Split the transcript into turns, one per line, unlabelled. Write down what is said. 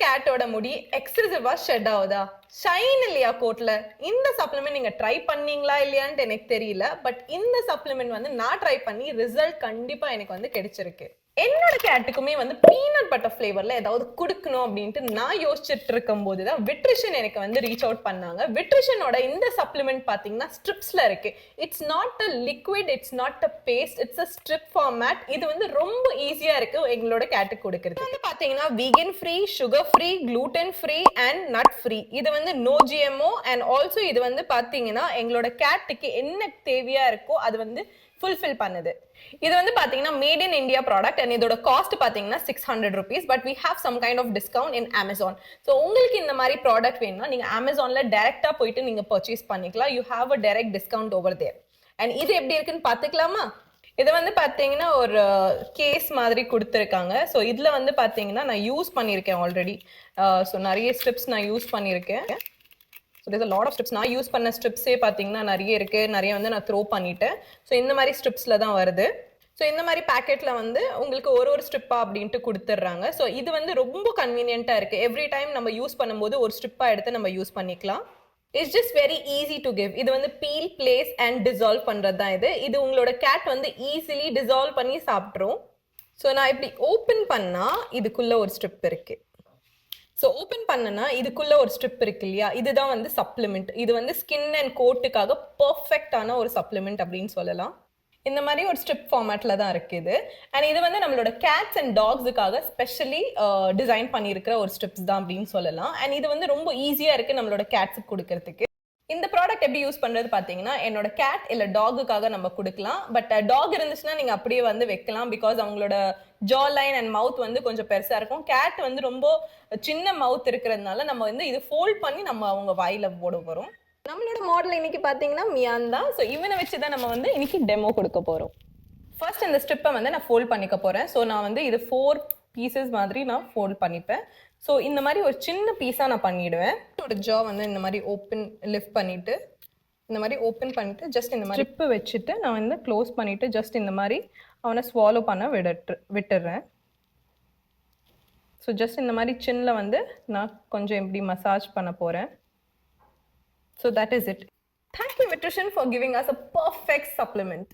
கேட்டோட முடி எக்ஸசிவா ஷெட் ஆகுதா, ஷைன் இல்லையா கோட்ல, இந்த சப்ளிமெண்ட் நீங்க ட்ரை பண்ணீங்களா இல்லையான்னு எனக்கு தெரியல. பட் இந்த சப்ளிமெண்ட் வந்து நான் ட்ரை பண்ணி ரிசல்ட் கண்டிப்பா எனக்கு வந்து கிடைச்சிருக்கு. என்னோட கேட்டுக்குமே வந்து பீனட் பட்டர் ஃபிளேவர்ல ஏதாவது கொடுக்கணும் அப்படின்ட்டு நான் யோசிச்சுட்டு இருக்கும் போதுதான் விட்ரிஷன் எனக்கு வந்து ரீச் அவுட் பண்ணாங்க. விட்ரிஷனோட இந்த சப்ளிமெண்ட் பாத்தீங்கன்னா ஸ்ட்ரிப்ஸ்ல இருக்கு. It's not a liquid, it's not a paste, it's a strip format. இது வந்து ரொம்ப ஈஸியா இருக்கு எங்களோட கேட்டுக்கு கொடுக்கறது. வந்து பாத்தீங்கன்னா vegan free, sugar free, gluten free and nut free. இது வந்து நோ GMO அண்ட் ஆல்சோ இது வந்து பாத்தீங்கன்னா எங்களோட கேட்டுக்கு என்ன தேவையா இருக்கோ அது வந்து ஃபுல்ஃபில் பண்ணுது. இது வந்து பாத்தீங்கன்னா made in India product and இதோட காஸ்ட் பாத்தீங்கன்னா 600 rupees. But we have some kind of discount in Amazon. So உங்களுக்கு இந்த மாதிரி ப்ராடக்ட் வேணும்னா நீங்க அமேசான்ல டைரக்டா போயிட்டு நீங்க பர்ச்சேஸ் பண்ணிக்கலாம். You have a direct discount over there. And இது எப்படி இருக்குன்னு பாத்துக்கலாமா? இது வந்து பாத்தீங்கன்னா ஒரு கேஸ் மாதிரி கொடுத்துருக்காங்க. ஸோ இதுல வந்து பாத்தீங்கன்னா நான் யூஸ் பண்ணியிருக்கேன் ஆல்ரெடி. ஸோ நிறைய ஸ்ட்ரிப்ஸ் நான் யூஸ் பண்ணியிருக்கேன். So there's a lot of strips. நான் யூஸ் பண்ண ஸ்ட்ரிப்ஸே பார்த்தீங்கன்னா நிறைய இருக்கு. நிறைய வந்து நான் த்ரோ பண்ணிட்டேன். ஸோ இந்த மாதிரி ஸ்ட்ரிப்ஸ்ல தான் வருது. ஸோ இந்த மாதிரி பேக்கெட்ல வந்து உங்களுக்கு ஒரு ஸ்ட்ரிப்பா அப்படின்ட்டு கொடுத்துட்றாங்க. ஸோ இது வந்து ரொம்ப கன்வீனியன்ட்டா இருக்கு. எவ்ரி டைம் நம்ம யூஸ் பண்ணும்போது ஒரு ஸ்ட்ரிப்பா எடுத்து நம்ம யூஸ் பண்ணிக்கலாம். It's just very easy to give. இது வந்து பீல், பிளேஸ் அண்ட் டிசால்வ் பண்றது தான் இது. இது உங்களோட கேட் வந்து ஈஸிலி டிசால்வ் பண்ணி சாப்பிட்ரும். ஸோ நான் இப்படி ஓப்பன் பண்ணா இதுக்குள்ள ஒரு ஸ்ட்ரிப் இருக்கு. ஸோ ஓப்பன் பண்ணனா இதுக்குள்ள ஒரு ஸ்ட்ரிப் இருக்கு இல்லையா, இதுதான் வந்து சப்ளிமெண்ட். இது வந்து ஸ்கின் அண்ட் கோட்டுக்காக பர்ஃபெக்டான ஒரு சப்ளிமெண்ட் அப்படின்னு சொல்லலாம். இந்த மாதிரி ஒரு ஸ்ட்ரிப் ஃபார்மேட்ல தான் இருக்கு இது. அண்ட் இது வந்து நம்மளோட கேட்ஸ் அண்ட் டாக்ஸுக்காக ஸ்பெஷலி டிசைன் பண்ணியிருக்கிற ஒரு ஸ்ட்ரிப்ஸ் தான் அப்படின்னு சொல்லலாம். அண்ட் இது வந்து ரொம்ப ஈஸியா இருக்கு நம்மளோட கேட்ஸுக்கு கொடுக்கறதுக்கு. இந்த ப்ராடக்ட் எப்படி யூஸ் பண்றது பாத்தீங்கன்னா என்னோட கேட் இல்ல டாகுக்காக நம்ம கொடுக்கலாம். பட் டாக் இருந்துச்சுன்னா நீங்க அப்படியே வந்து வைக்கலாம். பிகாஸ் அவங்களோட ஜா லைன் அண்ட் மவுத் வந்து கொஞ்சம் பெருசா இருக்கும். கேட் வந்து ரொம்ப சின்ன மவுத் இருக்கிறதுனால நம்ம வந்து இது ஃபோல்ட் பண்ணி நம்ம அவங்க வாயில போட போறோம். நம்மளோட மாடல் இன்னைக்கு பாத்தீங்கன்னா மியான் தான். ஸோ இவனை வச்சுதான் நம்ம வந்து இன்னைக்கு டெமோ கொடுக்க போறோம். ஃபர்ஸ்ட் இந்த ஸ்ட்ரிப்பை வந்து நான் ஃபோல்ட் பண்ணிக்க போறேன். ஸோ நான் வந்து இது 4 பீசஸ் மாதிரி நான் ஃபோல்ட் பண்ணிப்பேன். ஸோ இந்த மாதிரி ஒரு சின்ன பீஸாக நான் பண்ணிடுவேன். ஒரு ஜா வந்து இந்த மாதிரி லிஃப்ட் பண்ணிட்டு இந்த மாதிரி ஓப்பன் பண்ணிட்டு ஜஸ்ட் இந்த மாதிரி ஸ்ட்ரிப்பு வச்சுட்டு நான் வந்து க்ளோஸ் பண்ணிட்டு ஜஸ்ட் இந்த மாதிரி அவனை ஸ்வாலோ பண்ண விட்டுடுறேன். ஸோ ஜஸ்ட் இந்த மாதிரி சின்னில் வந்து நான் கொஞ்சம் இப்படி மசாஜ் பண்ண போகிறேன். So that is it. Thank you Vitrition for giving us a perfect supplement.